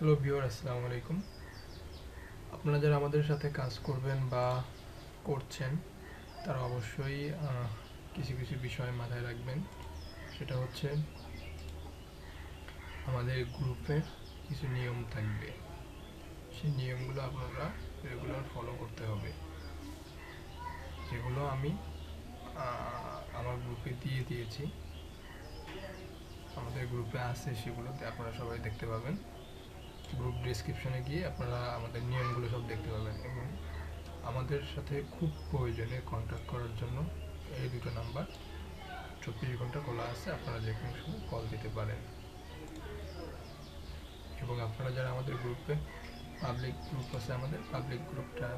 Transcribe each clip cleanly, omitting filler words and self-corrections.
Hello viewer, আসসালামু আলাইকুম। আপনারা যারা আমাদের সাথে কাজ করবেন বা করছেন তারা অবশ্যই কিছু কিছু বিষয় মাথায় রাখবেন। সেটা হচ্ছে আমাদের গ্রুপের কিছু নিয়ম থাকবে, সেই নিয়মগুলো আপনারা রেগুলার ফলো করতে হবে, যেগুলো আমি আমার গ্রুপে দিয়ে দিয়েছি। আমাদের গ্রুপে আছে, সেগুলোতে আপনারা সবাই দেখতে পাবেন। গ্রুপ ডিসক্রিপশনে গিয়ে আপনারা আমাদের নিয়মগুলো সব দেখতে পাবেন এবং আমাদের সাথে খুব প্রয়োজনে কন্ট্যাক্ট করার জন্য এই দুটো নাম্বার 24 ঘন্টা খোলা আছে, আপনারা যে কোনো সময় কল দিতে পারেন। এবং আপনারা যারা আমাদের গ্রুপে পাবলিক গ্রুপ আছে, আমাদের পাবলিক গ্রুপটা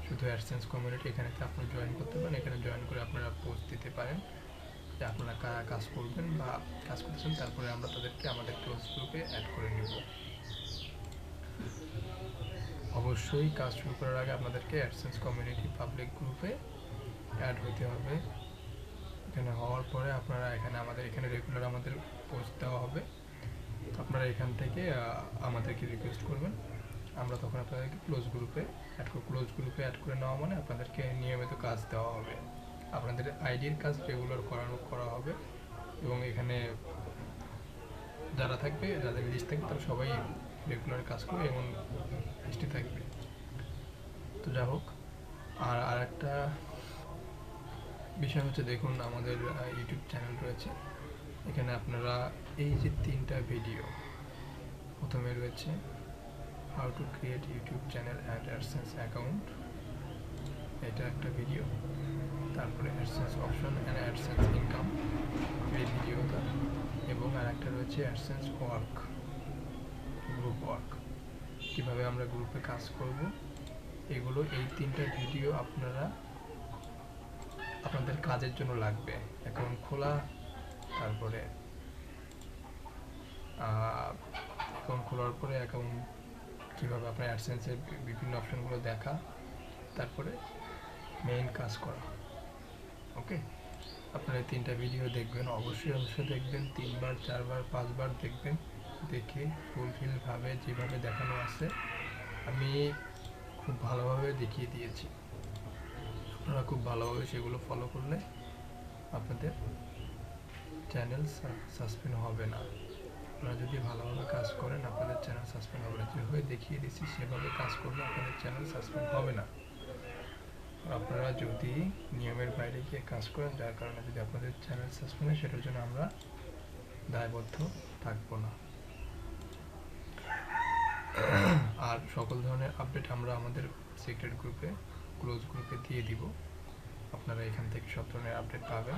শুধু অ্যাডসেন্স কমিউনিটি, এখানেতে আপনারা জয়েন করতে পারেন। এখানে জয়েন করে আপনারা পোস্ট দিতে পারেন যে আপনারা কারা কাজ করবেন বা কাজ করতেছেন, তারপরে আমরা তাদেরকে আমাদের ক্লোজ গ্রুপে অ্যাড করে নিব। অবশ্যই কাজ শুরু করার আগে আপনাদেরকে অ্যাডসেন্স কমিউনিটি পাবলিক গ্রুপে অ্যাড হতে হবে। এখানে হওয়ার পরে আপনারা এখানে রেগুলার আমাদের পোস্ট দেওয়া হবে। আপনারা এখান থেকে আমাদেরকে রিকোয়েস্ট করবেন, আমরা তখন আপনাদেরকে ক্লোজ গ্রুপে অ্যাড করে নেওয়া মানে আপনাদেরকে নিয়মিত কাজ দেওয়া হবে। আপনাদের আইডির কাজ রেগুলার করা হবে এবং এখানে যারা থাকবে, যাদের লিস্ট থাকবে, তারা সবাই রেগুলার কাজ করবে এবং লিস্টে থাকবে। তো যা হোক, আর একটা বিষয় হচ্ছে, দেখুন আমাদের ইউটিউব চ্যানেল রয়েছে। এখানে আপনারা এই যে 3টা ভিডিও, প্রথমে রয়েছে how to create YouTube channel and AdSense account, এটা একটা ভিডিও। তারপরে AdSense option and AdSense income, এই ভিডিওটা। এবং আর একটা রয়েছে অ্যাডসেন্স ওয়ার্ক, গ্রুপ ওয়ার্ক, কীভাবে আমরা গ্রুপে কাজ করব। এগুলো এই 3টা ভিডিও আপনাদের কাজের জন্য লাগবে। অ্যাকাউন্ট খোলা, তারপরে অ্যাকাউন্ট খোলার পরে অ্যাকাউন্ট কীভাবে আপনার অ্যাডসেন্সের বিভিন্ন অপশনগুলো দেখা, তারপরে মেইন কাজ করা। ওকে, আপনারা এই 3টা ভিডিও দেখবেন, অবশ্যই দেখবেন, 3বার 4বার 5বার দেখবেন। দেখে ফুলফিলভাবে যেভাবে দেখানো আছে আমি খুব ভালোভাবে দেখিয়ে দিয়েছি। আপনারা খুব ভালোভাবে সেগুলো ফলো করলে আপনাদের চ্যানেল সাসপেন্ড হবে না। আপনারা যদি ভালোভাবে কাজ করেন, আপনাদের চ্যানেল সাসপেন্ড হবে না। যেভাবে দেখিয়ে দিচ্ছি সেভাবে কাজ করলে আপনাদের চ্যানেল সাসপেন্ড হবে না। আপনারা যদি নিয়মের বাইরে গিয়ে কাজ করেন, যার কারণে যদি আপনাদের চ্যানেল সাসপেন্ড হয়, সেটার জন্য আমরা দায়বদ্ধ থাকবো না। আর সকল ধরনের আপডেট আমরা আমাদের সিক্রেট গ্রুপে, ক্লোজ গ্রুপে দিয়ে দিব। আপনারা এখান থেকে সব ধরনের আপডেট পাবেন।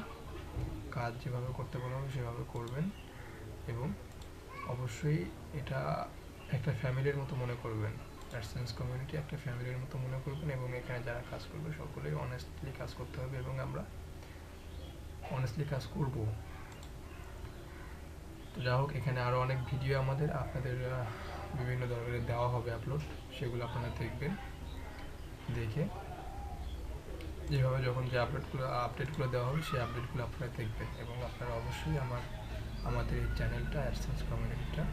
কাজ যেভাবে করতে বলা হবে সেভাবে করবেন এবং অবশ্যই এটা একটা ফ্যামিলির মতো মনে করবেন। অ্যাডসেন্স কমিউনিটি একটা ফ্যামিলির মতো মনে করবেন এবং এখানে যারা কাজ করবে সকলেই অনেস্টলি কাজ করতে হবে এবং আমরা অনেস্টলি কাজ করব। তো যা হোক, এখানে আরও অনেক ভিডিও আপনাদের বিভিন্ন ধরনের দেওয়া হবে আপলোড, সেগুলো আপনারা দেখবেন। দেখে যেভাবে যখন যে আপডেটগুলো দেওয়া হবে সেই আপডেটগুলো আপনারা দেখবেন এবং আপনারা অবশ্যই আমাদের এই চ্যানেলটা অ্যাডসেন্স কমিউনিটিটা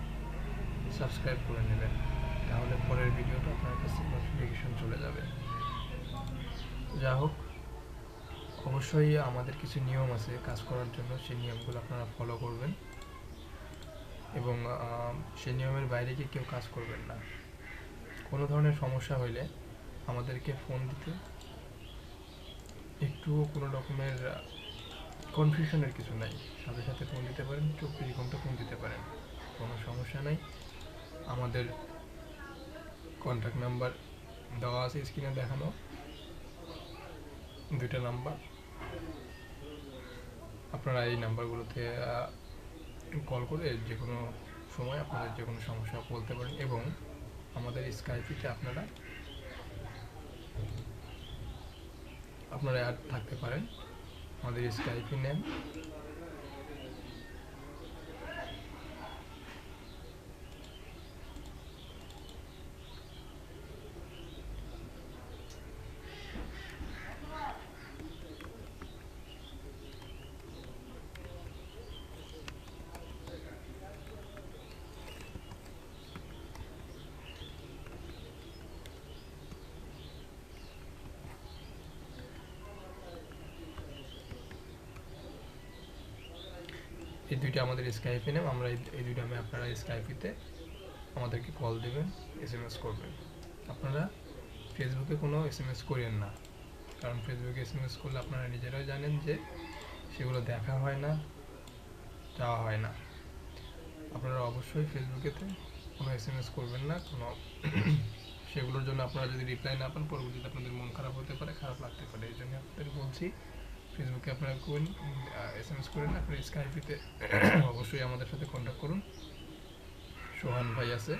সাবস্ক্রাইব করে নেবেন, তাহলে পরের ভিডিওটা আপনার কাছে নোটিফিকেশন চলে যাবে। যা হোক, অবশ্যই আমাদের কিছু নিয়ম আছে কাজ করার জন্য, সেই নিয়মগুলো আপনারা ফলো করবেন এবং সেই নিয়মের বাইরে গিয়ে কেউ কাজ করবেন না। কোনো ধরনের সমস্যা হইলে আমাদেরকে ফোন দিতে, একটুও কোনো রকমের কনফিউশনের কিছু নাই, সাথে সাথে ফোন দিতে পারেন, 24 ঘন্টা ফোন দিতে পারেন, কোনো সমস্যা নাই। আমাদের কন্ট্যাক্ট নাম্বার দেওয়া আছে স্ক্রিনে দেখানো, 2টা নাম্বার। আপনারা এই নাম্বারগুলোতে কল করে যে কোনো সময় আপনাদের যে কোনো সমস্যা বলতে পারেন এবং আমাদের স্কাইপিতে আপনারা অ্যাড থাকতে পারেন। আমাদের স্কাইপি নেম এই দুইটা আমাদের স্কাইপি নেম, আমরা এই দুইটা আমি আপনারা স্কাইপিতে আমাদেরকে কল দেবেন, SMS করবেন। আপনারা ফেসবুকে কোনো SMS করেন না, কারণ ফেসবুকে SMS করলে আপনারা নিজেরাই জানেন যে সেগুলো দেখা হয় না, যাওয়া হয় না। আপনারা অবশ্যই ফেসবুকেতে কোনো SMS করবেন না, কোনো সেগুলোর জন্য আপনারা যদি রিপ্লাই না পান পরবর্তীতে আপনাদের মন খারাপ হতে পারে, খারাপ লাগতে পারে। এই জন্য আপনাদের বলছি ফেসবুকে আপনারা কোন SMS করেন না, আপনারা স্কাইপিতে অবশ্যই আমাদের সাথে কন্ট্যাক্ট করুন। সোহান ভাই আছে,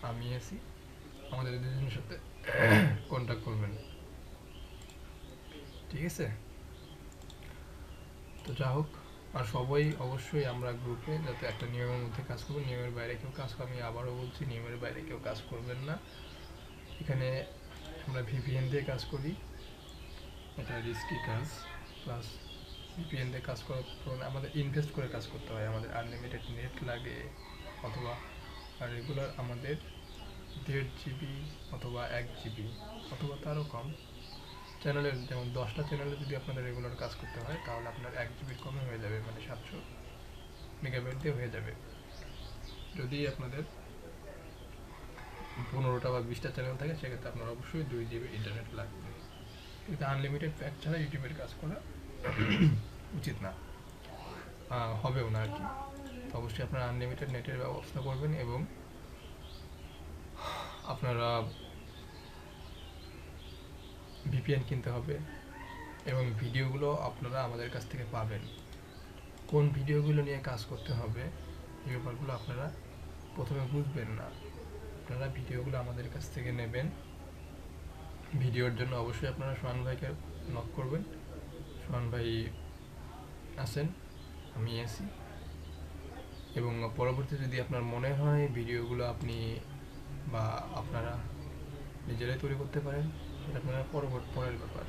আমি আছি, আমাদের দুজনের সাথে কন্ট্যাক্ট করবেন, ঠিক আছে? তো যা হোক, আর সবাই অবশ্যই আমরা গ্রুপে যাতে একটা নিয়মের মধ্যে কাজ করবো, নিয়মের বাইরে কেউ কাজ করবে, আমি আবারও বলছি নিয়মের বাইরে কেউ কাজ করবেন না। এখানে আমরা VPN দিয়ে কাজ করি, এটা রিস্কি কাজ, প্লাস VPN দিয়ে কাজ করার পর আমাদের ইনভেস্ট করে কাজ করতে হয়, আমাদের আনলিমিটেড নেট লাগে, অথবা রেগুলার আমাদের 1.5 GB অথবা 1 GB অথবা তারও কম চ্যানেলের, যেমন 10টা চ্যানেলে যদি আপনাদের রেগুলার কাজ করতে হয় তাহলে আপনার 1 GB কমে হয়ে যাবে, মানে 700 মেগাবাইট দিয়ে হয়ে যাবে। যদি আপনাদের 15টা বা 20টা চ্যানেল থাকে সেক্ষেত্রে আপনার অবশ্যই 2 GB ইন্টারনেট লাগবে। কিন্তু আনলিমিটেড প্যাক ছাড়া ইউটিউবের কাজ করা উচিত না, হবেও না আর কি। তো অবশ্যই আপনারা আনলিমিটেড নেটের ব্যবস্থা করবেন এবং আপনারা VPN কিনতে হবে এবং ভিডিওগুলো আপনারা আমাদের কাছ থেকে পাবেন। কোন ভিডিওগুলো নিয়ে কাজ করতে হবে এই ব্যাপারগুলো আপনারা প্রথমে বুঝবেন না, আপনারা ভিডিওগুলো আমাদের কাছ থেকে নেবেন। ভিডিওর জন্য অবশ্যই আপনারা সোহান ভাইকে নক করবেন, সোহান ভাই আছেন, আমি আছি। এবং পরবর্তী যদি আপনার মনে হয় ভিডিওগুলো আপনি বা আপনারা নিজেরাই তৈরি করতে পারেন, সেটা আপনারা পরের ব্যাপার।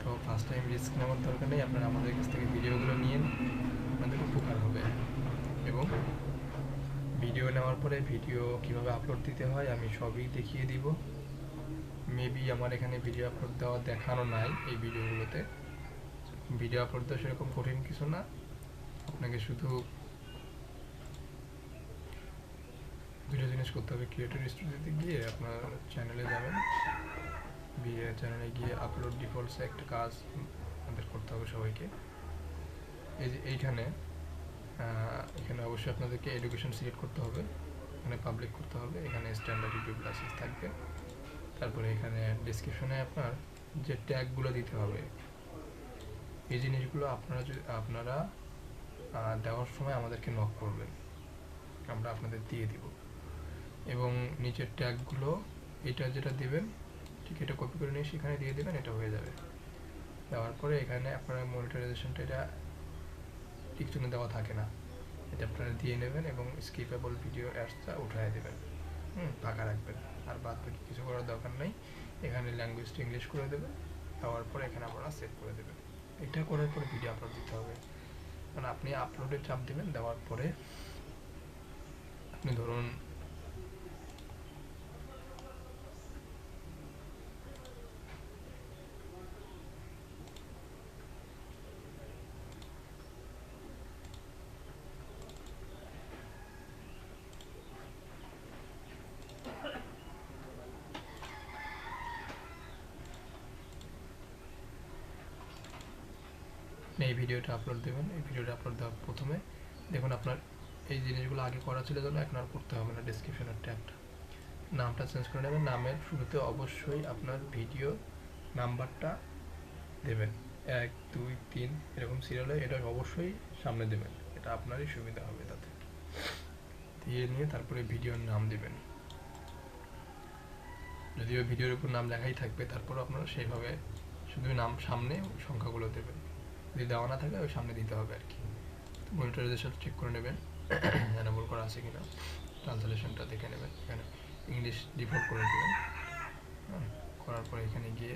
তো ফার্স্ট টাইম রিস্ক নেওয়ার দরকার নেই, আপনারা আমাদের কাছ থেকে ভিডিওগুলো নিয়ে আপনাদের উপকার হবে। এবং ভিডিও নেওয়ার পরে ভিডিও কীভাবে আপলোড দিতে হয় আমি সবই দেখিয়ে দিব। মেবি আমার এখানে ভিডিও আপলোড দেওয়া দেখানো নাই এই ভিডিওগুলোতে। ভিডিও আপলোড দেওয়া সেরকম কঠিন কিছু না, আপনাকে শুধু দুটো জিনিস করতে হবে। ক্রিয়েটর স্টুডিওতে গিয়ে আপনার চ্যানেলে যাবেন, চ্যানেলে গিয়ে আপলোড ডিফল্টসে একটা কাজ আমাদের করতে হবে সবাইকে। এই যে এখানে অবশ্যই আপনাদেরকে এডুকেশন সিলেক্ট করতে হবে, এখানে পাবলিক করতে হবে, এখানে স্ট্যান্ডার্ড ইউটিউব লাইসেন্স থাকবে। তারপরে এখানে ডেসক্রিপশনে আপনার যে ট্যাগগুলো দিতে হবে এই জিনিসগুলো আপনারা দেওয়ার সময় আমাদেরকে নক করবেন, আমরা আপনাদের দিয়ে দিব। এবং নিচের ট্যাগগুলো এটা যেটা দিবেন ঠিক এটা কপি করে নিয়ে সেখানে দিয়ে দেবেন, এটা হয়ে যাবে। দেওয়ার পরে এখানে আপনারা মনিটাইজেশনটা এটা টিকচিহ্ন দেওয়া থাকে না, এটা আপনারা দিয়ে নেবেন এবং স্কিপেবল ভিডিও অ্যাডসটা উঠায় দেবেন, ফাঁকা রাখবেন। আর বাদ বাকি কিছু করার দরকার নেই, এখানে ল্যাঙ্গুয়েজটা ইংলিশ করে দেবেন, দেওয়ার পরে এখানে আপনারা সেভ করে দেবেন। এটা করার পরে ভিডিও আপলোড দিতে হবে, মানে আপনি আপলোডে চাপ দেবেন, দেওয়ার পরে আপনি ধরুন এই ভিডিওটা আপলোড দেবেন। এই ভিডিওটা আপলোড দেওয়ার প্রথমে দেখুন আপনার এই জিনিসগুলো আগে করা ছিল জন্য এখন আর করতে হবে না। ডেসক্রিপশনের ট্যাগটা নামটা চেঞ্জ করে নেবেন, নামের শুরুতে অবশ্যই আপনার ভিডিও নাম্বারটা দেবেন, 1 2 3 এরকম সিরিয়ালে, এটা অবশ্যই সামনে দেবেন, এটা আপনারই সুবিধা হবে। তাতে দিয়ে নিয়ে তারপরে ভিডিওর নাম দেবেন, যদিও ভিডিওর উপর নাম লেখাই থাকবে তারপরও আপনারা সেইভাবে শুধু নাম সামনে সংখ্যাগুলো দেবেন, যদি দেওয়া না থাকে ওই সামনে দিতে হবে আর কি। তো মনিটাইজেশন চেক করে নেবেন এনাবল করা আছে কিনা, ট্রান্সলেশনটা দেখে নেবেন, এখানে ইংলিশ ডিফল্ট করে দেবেন। করার পরে এখানে গিয়ে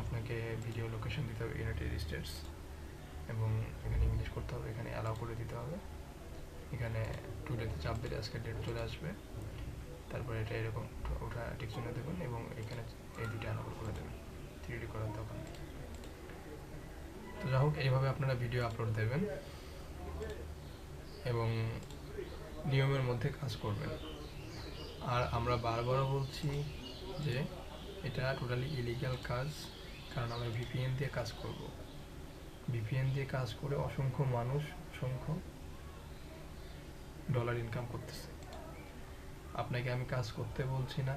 আপনাকে ভিডিও লোকেশন দিতে হবে ইউনাইটেড স্টেটস, এবং এখানে ইংলিশ করতে হবে, এখানে অ্যালাউ করে দিতে হবে। এখানে টুলেতে চাপ দিলে আজকের ডেট চলে আসবে, তারপরে এটা এরকম ওটা টিকচিহ্ন দেবেন এবং এখানে এই দুটো অ্যালাউ করে দেবেন, 3D করার দরকার নেই। তো যাই হোক, এইভাবে আপনারা ভিডিও আপলোড দেবেন। এবং নিয়মের মধ্যে কাজ করবেন। আর আমরা বারবারও বলছি যে এটা টোটালি ইলিগাল কাজ, কারণ আমরা ভিপিএন দিয়ে কাজ করব। ভিপিএন দিয়ে কাজ করে অসংখ্য মানুষ অসংখ্য ডলার ইনকাম করতেছে। আপনাকে আমি কাজ করতে বলছি না,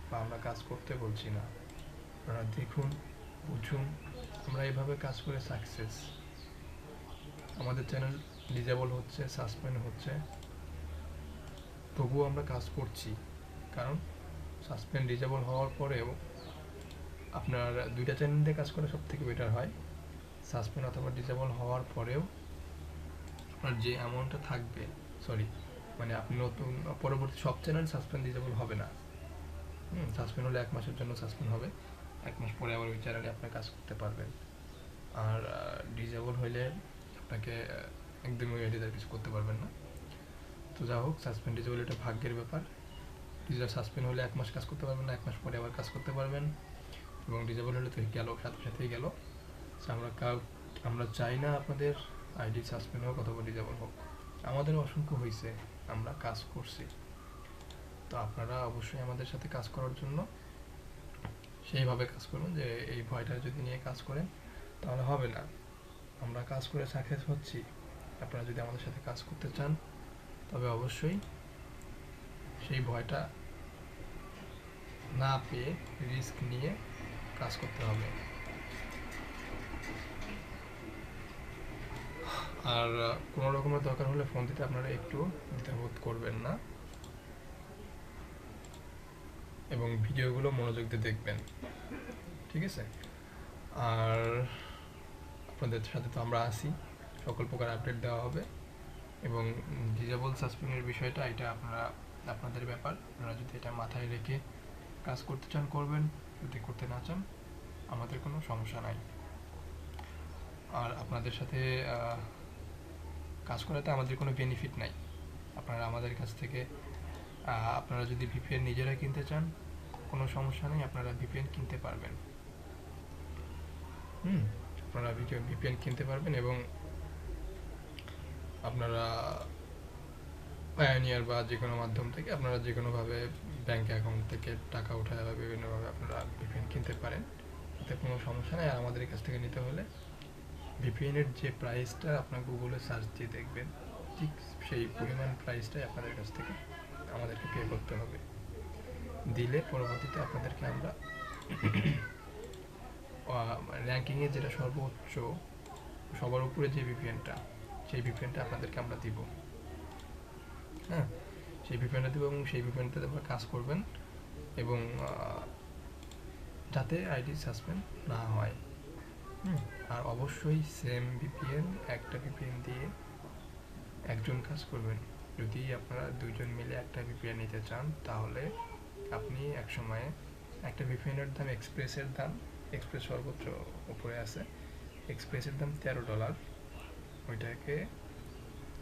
বা আমরা কাজ করতে বলছি না, আপনারা দেখুন, বুঝুন, আমরা এইভাবে কাজ করে সাকসেস। আমাদের চ্যানেল ডিজেবল হচ্ছে, সাসপেন্ড হচ্ছে, তবুও আমরা কাজ করছি, কারণ সাসপেন্ড ডিজেবল হওয়ার পরেও আপনার দুইটা চ্যানেল দিয়ে কাজ করা সব থেকে বেটার হয়। সাসপেন্ড অথবা ডিজেবল হওয়ার পরেও আপনার যে অ্যামাউন্টটা থাকবে, মানে আপনি নতুন পরবর্তী সব চ্যানেল সাসপেন্ড ডিজেবল হবে না। সাসপেন্ড হলে 1 মাসের জন্য সাসপেন্ড হবে, 1 মাস পরে আবার ওই চ্যানেলে আপনি কাজ করতে পারবেন। আর ডিজেবল হইলে আপনাকে একদমই এডিটার কিছু করতে পারবেন না। তো যা হোক, সাসপেন্ড ডিজেবল এটা ভাগ্যের ব্যাপার। ডিজেবল সাসপেন্ড হলে 1 মাস কাজ করতে পারবেন না, 1 মাস পরে আবার কাজ করতে পারবেন। এবং ডিজেবল হলে তো গেল, সাথে সাথেই গেল। আমরা চাই না আপনাদের আইডি সাসপেন্ড হোক অথবা ডিজেবল হোক। আমাদের অসংখ্য হয়েছে, আমরা কাজ করছি। তো আপনারা অবশ্যই আমাদের সাথে কাজ করার জন্য সেইভাবে কাজ করবেন যে এই ভয়টা যদি নিয়ে কাজ করেন তাহলে হবে না। আমরা কাজ করে সাকসেস হচ্ছি। আপনারা যদি আমাদের সাথে কাজ করতে চান তবে অবশ্যই সেই ভয়টা না পেয়ে রিস্ক নিয়ে কাজ করতে হবে। আর কোনো রকমের দরকার হলে ফোন দিতে আপনারা একটু দ্বিধাবোধ করবেন না, এবং ভিডিওগুলো মনোযোগ দিয়ে দেখবেন, ঠিক আছে? আর আপনাদের সাথে তো আমরা আসি, সকল প্রকার আপডেট দেওয়া হবে। এবং ডিজেবল সাসপেন্ডের বিষয়টা এটা আপনাদের ব্যাপার। আপনারা যদি এটা মাথায় রেখে কাজ করতে চান করবেন, যদি করতে না চান আমাদের কোনো সমস্যা নাই। আর আপনাদের সাথে কাজ করাতে আমাদের কোনো বেনিফিট নাই। আপনারা আমাদের কাছ থেকে আপনারা যদি ভিপিএন নিজেরা কিনতে চান কোনো সমস্যা নেই, আপনারা ভিপিএন কিনতে পারবেন। আপনারা ভিপিএন কিনতে পারবেন এবং আপনারা পায়োনিয়ার বা যে কোনো মাধ্যম থেকে আপনারা যে কোনোভাবে ব্যাঙ্ক অ্যাকাউন্ট থেকে টাকা উঠায় বা বিভিন্নভাবে আপনারা ভিপিএন কিনতে পারেন, এতে কোনো সমস্যা নেই। আর আমাদের কাছ থেকে নিতে হলে ভিপিএনের যে প্রাইসটা আপনার গুগলে সার্চ দিয়ে দেখবেন, ঠিক সেই পরিমাণ প্রাইসটাই আপনাদের কাছ থেকে আমাদেরকে পে করতে হবে। দিলে পরবর্তীতে আপনাদেরকে আমরা র্যাঙ্কিংয়ে যেটা সর্বোচ্চ, সবার উপরে যে ভিপিএনটা, সেই ভিপিএনটা আপনাদেরকে আমরা দিব। হ্যাঁ, সেই ভিপিএনটা দিব এবং সেই ভিপিএনটাতে আপনারা কাজ করবেন এবং যাতে আইডি সাসপেন্ড না হয়। আর অবশ্যই সেম ভিপিএন, একটা ভিপিএন দিয়ে একজন কাজ করবেন। যদি আপনারা দুইজন মিলে একটা ভিপিএন নিতে চান তাহলে আপনি এক সময়ে একটা ভিপিএনের দাম, এক্সপ্রেস সর্বোচ্চ উপরে আছে, এক্সপ্রেসের দাম $13। ওইটাকে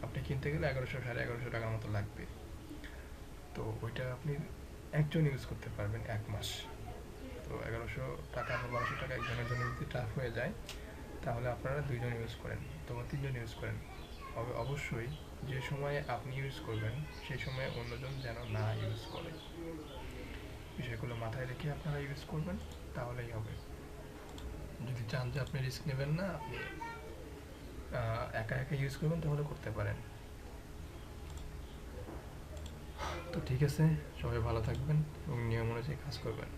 আপনি কিনতে গেলে 1100-1150 টাকার মতো লাগবে। তো ওইটা আপনি একজন ইউজ করতে পারবেন 1 মাস। তো 1100 টাকা বা 1200 টাকা একজনের জন্য যদি টাফ হয়ে যায় তাহলে আপনারা 2 জন ইউজ করেন অথবা 3 জন ইউজ করেন। তবে অবশ্যই যে সময়ে আপনি ইউজ করবেন সেই সময়ে অন্যজন যেন না ইউজ করে। বিষয়গুলো মাথায় রেখে আপনারা ইউজ করবেন, তাহলেই হবে। যদি চান যে আপনি রিস্ক নেবেন না, আপনি একা একা ইউজ করবেন, তাহলে করতে পারেন। তো ঠিক আছে, সবাই ভালো থাকবেন এবং নিয়ম অনুযায়ী কাজ করবেন।